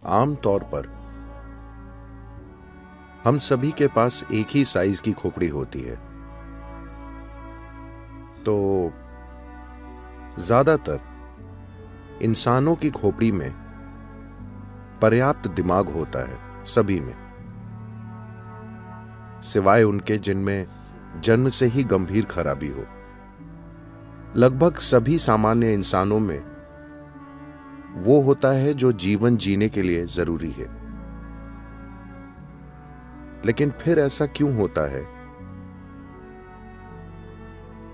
आम तौर पर हम सभी के पास एक ही साइज की खोपड़ी होती है, तो ज्यादातर इंसानों की खोपड़ी में पर्याप्त दिमाग होता है, सभी में, सिवाय उनके जिनमें जन्म से ही गंभीर खराबी हो। लगभग सभी सामान्य इंसानों में वो होता है जो जीवन जीने के लिए जरूरी है। लेकिन फिर ऐसा क्यों होता है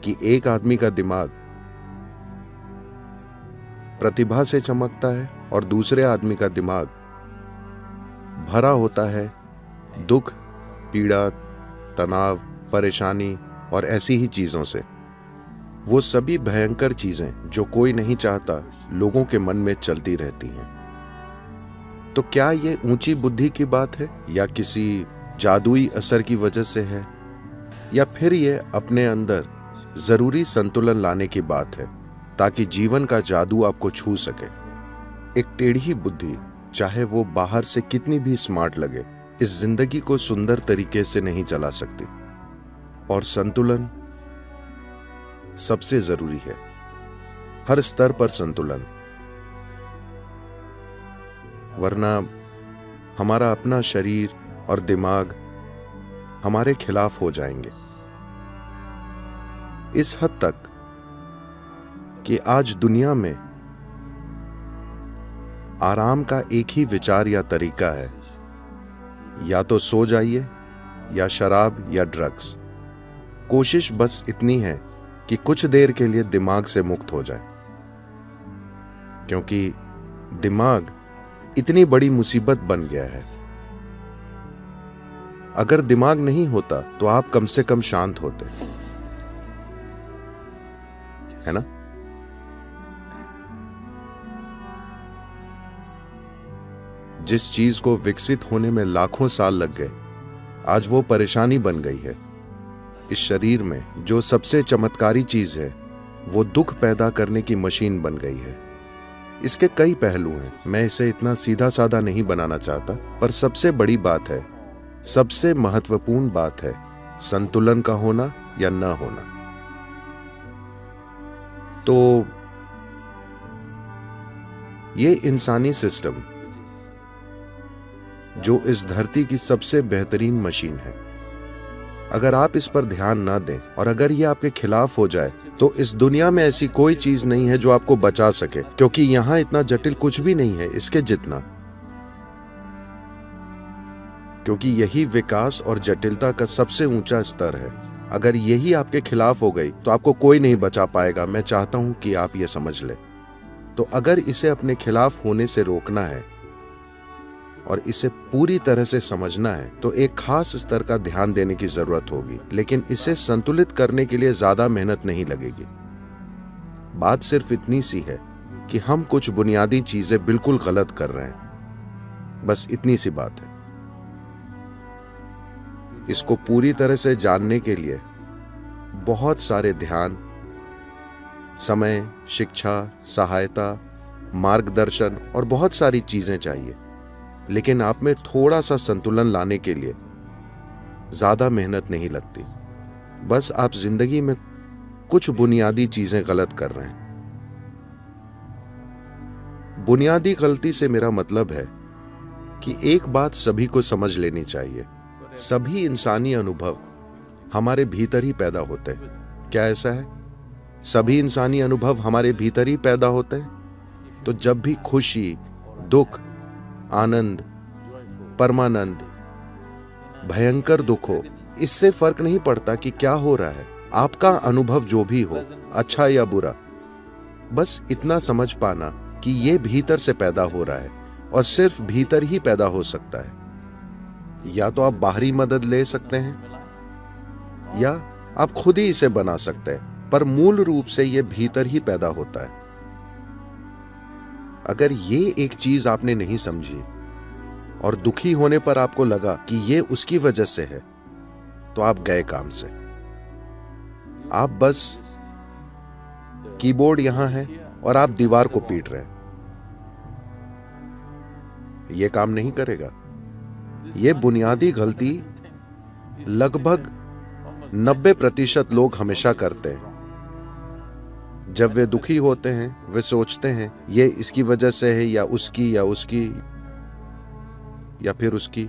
कि एक आदमी का दिमाग प्रतिभा से चमकता है और दूसरे आदमी का दिमाग भरा होता है दुख, पीड़ा, तनाव, परेशानी और ऐसी ही चीजों से। वो सभी भयंकर चीजें जो कोई नहीं चाहता, लोगों के मन में चलती रहती हैं। तो क्या ये ऊंची बुद्धि की बात है, या किसी जादुई असर की वजह से है, या फिर ये अपने अंदर जरूरी संतुलन लाने की बात है ताकि जीवन का जादू आपको छू सके? एक टेढ़ी बुद्धि, चाहे वो बाहर से कितनी भी स्मार्ट लगे, इस जिंदगी को सुंदर तरीके से नहीं चला सकती। और संतुलन सबसे जरूरी है, हर स्तर पर संतुलन, वरना हमारा अपना शरीर और दिमाग हमारे खिलाफ हो जाएंगे। इस हद तक कि आज दुनिया में आराम का एक ही विचार या तरीका है, या तो सो जाइए, या शराब, या ड्रग्स। कोशिश बस इतनी है कि कुछ देर के लिए दिमाग से मुक्त हो जाए, क्योंकि दिमाग इतनी बड़ी मुसीबत बन गया है। अगर दिमाग नहीं होता तो आप कम से कम शांत होते, है ना? जिस चीज को विकसित होने में लाखों साल लग गए, आज वो परेशानी बन गई है। इस शरीर में जो सबसे चमत्कारी चीज है, वो दुख पैदा करने की मशीन बन गई है। इसके कई पहलू हैं, मैं इसे इतना सीधा साधा नहीं बनाना चाहता, पर सबसे बड़ी बात है, सबसे महत्वपूर्ण बात है संतुलन का होना या न होना। तो ये इंसानी सिस्टम जो इस धरती की सबसे बेहतरीन मशीन है, अगर आप इस पर ध्यान ना दें और अगर ये आपके खिलाफ हो जाए, तो इस दुनिया में ऐसी कोई चीज नहीं है जो आपको बचा सके, क्योंकि यहां इतना जटिल कुछ भी नहीं है इसके जितना। क्योंकि यही विकास और जटिलता का सबसे ऊंचा स्तर है। अगर यही आपके खिलाफ हो गई तो आपको कोई नहीं बचा पाएगा। मैं चाहता हूं कि आप ये समझ लें। तो अगर इसे अपने खिलाफ होने से रोकना है और इसे पूरी तरह से समझना है, तो एक खास स्तर का ध्यान देने की जरूरत होगी। लेकिन इसे संतुलित करने के लिए ज्यादा मेहनत नहीं लगेगी। बात सिर्फ इतनी सी है कि हम कुछ बुनियादी चीजें बिल्कुल गलत कर रहे हैं, बस इतनी सी बात है। इसको पूरी तरह से जानने के लिए बहुत सारे ध्यान, समय, शिक्षा, सहायता, मार्गदर्शन और बहुत सारी चीजें चाहिए। लेकिन आप में थोड़ा सा संतुलन लाने के लिए ज्यादा मेहनत नहीं लगती। बस आप जिंदगी में कुछ बुनियादी चीजें गलत कर रहे हैं। बुनियादी गलती से मेरा मतलब है कि एक बात सभी को समझ लेनी चाहिए, सभी इंसानी अनुभव हमारे भीतर ही पैदा होते हैं। क्या ऐसा है? सभी इंसानी अनुभव हमारे भीतर ही पैदा होते हैं। तो जब भी खुशी, दुख, आनंद, परमानंद, भयंकर दुख हो, इससे फर्क नहीं पड़ता कि क्या हो रहा है। आपका अनुभव जो भी हो, अच्छा या बुरा, बस इतना समझ पाना कि यह भीतर से पैदा हो रहा है और सिर्फ भीतर ही पैदा हो सकता है। या तो आप बाहरी मदद ले सकते हैं, या आप खुद ही इसे बना सकते हैं, पर मूल रूप से यह भीतर ही पैदा होता है। अगर ये एक चीज आपने नहीं समझी और दुखी होने पर आपको लगा कि ये उसकी वजह से है, तो आप गए काम से। आप बस कीबोर्ड यहां है और आप दीवार को पीट रहे हैं। ये काम नहीं करेगा। ये बुनियादी गलती लगभग 90% लोग हमेशा करते हैं। जब वे दुखी होते हैं, वे सोचते हैं ये इसकी वजह से है, या उसकी या फिर उसकी।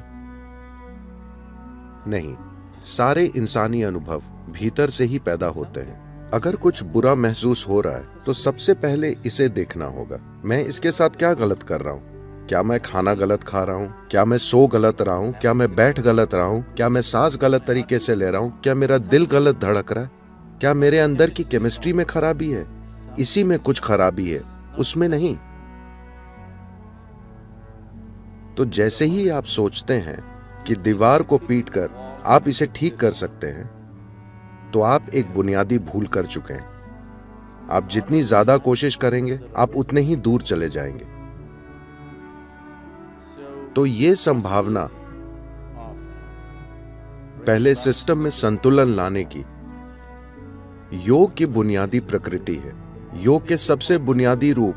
नहीं, सारे इंसानी अनुभव भीतर से ही पैदा होते हैं। अगर कुछ बुरा महसूस हो रहा है तो सबसे पहले इसे देखना होगा, मैं इसके साथ क्या गलत कर रहा हूं? क्या मैं खाना गलत खा रहा हूं? क्या मैं सो गलत रहा हूं? क्या मैं बैठ गलत रहा हूं? क्या मैं सांस गलत तरीके से ले रहा हूं? क्या मेरा दिल गलत धड़क रहा है? क्या मेरे अंदर की केमिस्ट्री में खराबी है? इसी में कुछ खराबी है, उसमें नहीं। तो जैसे ही आप सोचते हैं कि दीवार को पीटकर आप इसे ठीक कर सकते हैं, तो आप एक बुनियादी भूल कर चुके हैं। आप जितनी ज्यादा कोशिश करेंगे, आप उतने ही दूर चले जाएंगे। तो ये संभावना पहले सिस्टम में संतुलन लाने की योग की बुनियादी प्रकृति है। योग के सबसे बुनियादी रूप,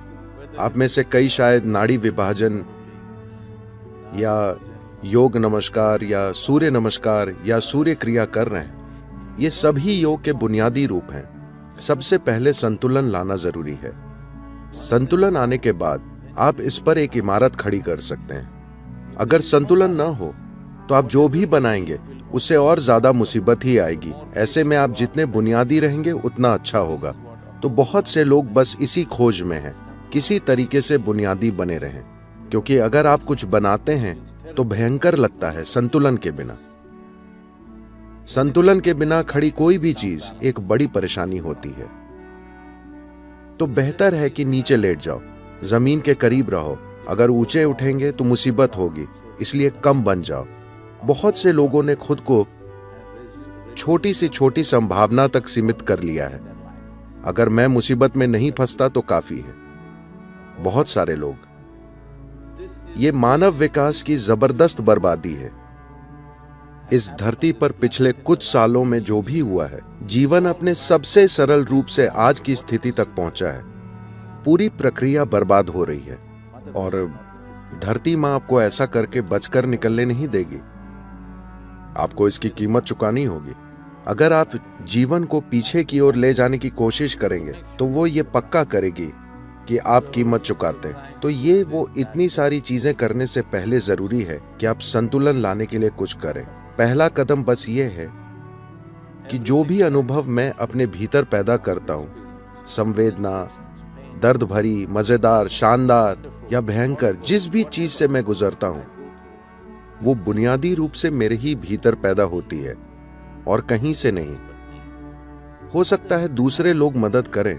आप में से कई शायद नाड़ी विभाजन या योग नमस्कार या सूर्य नमस्कार या सूर्य क्रिया कर रहे हैं। ये सभी योग के बुनियादी रूप हैं। सबसे पहले संतुलन लाना जरूरी है। संतुलन आने के बाद आप इस पर एक इमारत खड़ी कर सकते हैं। अगर संतुलन ना हो तो आप जो भी बनाएंगे उससे और ज्यादा मुसीबत ही आएगी। ऐसे में आप जितने बुनियादी रहेंगे उतना अच्छा होगा। तो बहुत से लोग बस इसी खोज में हैं, किसी तरीके से बुनियादी बने रहें, क्योंकि अगर आप कुछ बनाते हैं तो भयंकर लगता है संतुलन के बिना। संतुलन के बिना खड़ी कोई भी चीज एक बड़ी परेशानी होती है। तो बेहतर है कि नीचे लेट जाओ, जमीन के करीब रहो। अगर ऊंचे उठेंगे तो मुसीबत होगी, इसलिए कम बन जाओ। बहुत से लोगों ने खुद को छोटी से छोटी संभावना तक सीमित कर लिया है। अगर मैं मुसीबत में नहीं फंसता तो काफी है। बहुत सारे लोग, ये मानव विकास की जबरदस्त बर्बादी है। इस धरती पर पिछले कुछ सालों में जो भी हुआ है, जीवन अपने सबसे सरल रूप से आज की स्थिति तक पहुंचा है। पूरी प्रक्रिया बर्बाद हो रही है और धरती मां आपको ऐसा करके बचकर निकलने नहीं देगी। आपको इसकी कीमत चुकानी होगी। अगर आप जीवन को पीछे की ओर ले जाने की कोशिश करेंगे तो वो ये पक्का करेगी कि आप कीमत चुकाते हैं। तो ये वो इतनी सारी चीजें करने से पहले जरूरी है कि आप संतुलन लाने के लिए कुछ करें। पहला कदम बस ये है कि जो भी अनुभव मैं अपने भीतर पैदा करता हूं, संवेदना, दर्द भरी, मजेदार, शानदार या भयंकर, जिस भी चीज से मैं गुजरता हूं, वो बुनियादी रूप से मेरे ही भीतर पैदा होती है और कहीं से नहीं। हो सकता है दूसरे लोग मदद करें,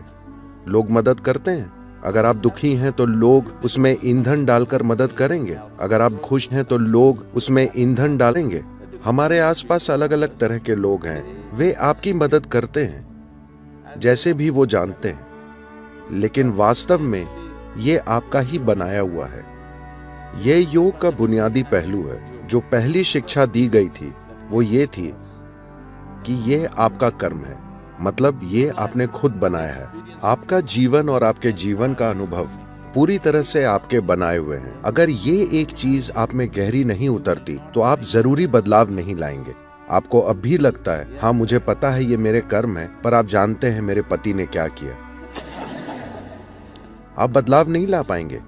लोग मदद करते हैं। अगर आप दुखी हैं तो लोग उसमें ईंधन डालकर मदद करेंगे। अगर आप खुश हैं तो लोग उसमें ईंधन डालेंगे। हमारे आसपास अलग अलग तरह के लोग हैं, वे आपकी मदद करते हैं जैसे भी वो जानते हैं, लेकिन वास्तव में ये आपका ही बनाया हुआ है। ये योग का बुनियादी पहलू है। जो पहली शिक्षा दी गई थी वो ये थी कि ये आपका कर्म है, मतलब ये आपने खुद बनाया है। आपका जीवन और आपके जीवन का अनुभव पूरी तरह से आपके बनाए हुए हैं। अगर ये एक चीज आप में गहरी नहीं उतरती तो आप जरूरी बदलाव नहीं लाएंगे। आपको अब भी लगता है हाँ मुझे पता है ये मेरे कर्म है, पर आप जानते हैं मेरे पति ने क्या किया। आप बदलाव नहीं ला पाएंगे।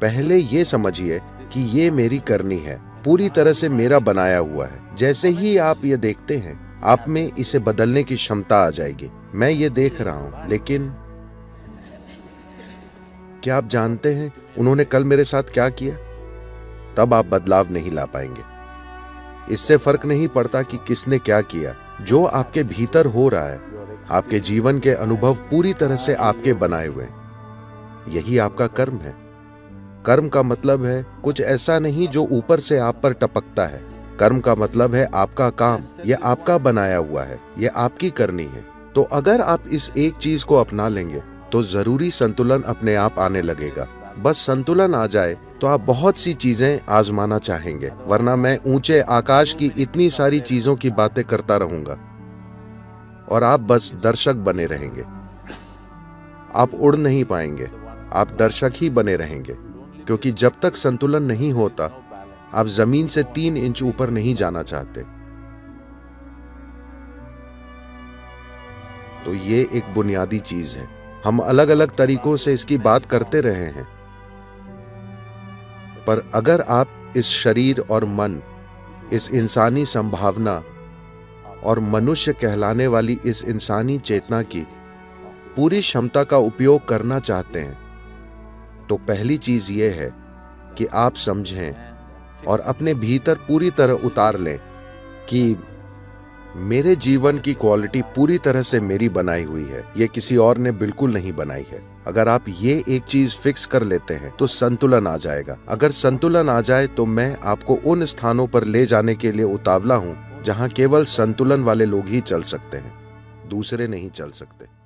पहले ये समझिए कि ये मेरी करनी है, पूरी तरह से मेरा बनाया हुआ है। जैसे ही आप ये देखते हैं, आप में इसे बदलने की क्षमता आ जाएगी। मैं ये देख रहा हूं, लेकिन क्या आप जानते हैं उन्होंने कल मेरे साथ क्या किया? तब आप बदलाव नहीं ला पाएंगे। इससे फर्क नहीं पड़ता कि किसने क्या किया। जो आपके भीतर हो रहा है, आपके जीवन के अनुभव पूरी तरह से आपके बनाए हुए हैं। यही आपका कर्म है। कर्म का मतलब है कुछ ऐसा नहीं जो ऊपर से आप पर टपकता है। कर्म का मतलब है आपका काम, यह आपका बनाया हुआ है, यह आपकी करनी है। तो अगर आप इस एक चीज को अपना लेंगे तो जरूरी संतुलन अपने आप आने लगेगा। बस संतुलन आ जाए तो आप बहुत सी चीजें आजमाना चाहेंगे, वरना मैं ऊंचे आकाश की इतनी सारी चीजों की बातें करता रहूंगा और आप बस दर्शक बने रहेंगे। आप उड़ नहीं पाएंगे, आप दर्शक ही बने रहेंगे, क्योंकि जब तक संतुलन नहीं होता आप जमीन से 3 इंच ऊपर नहीं जाना चाहते। तो ये एक बुनियादी चीज है। हम अलग अलग तरीकों से इसकी बात करते रहे हैं, पर अगर आप इस शरीर और मन, इस इंसानी संभावना और मनुष्य कहलाने वाली इस इंसानी चेतना की पूरी क्षमता का उपयोग करना चाहते हैं, तो पहली चीज यह है कि आप समझें और अपने भीतर पूरी तरह उतार लें कि मेरे जीवन की क्वालिटी पूरी तरह से मेरी बनाई हुई है, ये किसी और ने बिल्कुल नहीं बनाई है। अगर आप ये एक चीज फिक्स कर लेते हैं तो संतुलन आ जाएगा। अगर संतुलन आ जाए तो मैं आपको उन स्थानों पर ले जाने के लिए उतावला हूं जहां केवल संतुलन वाले लोग ही चल सकते हैं, दूसरे नहीं चल सकते।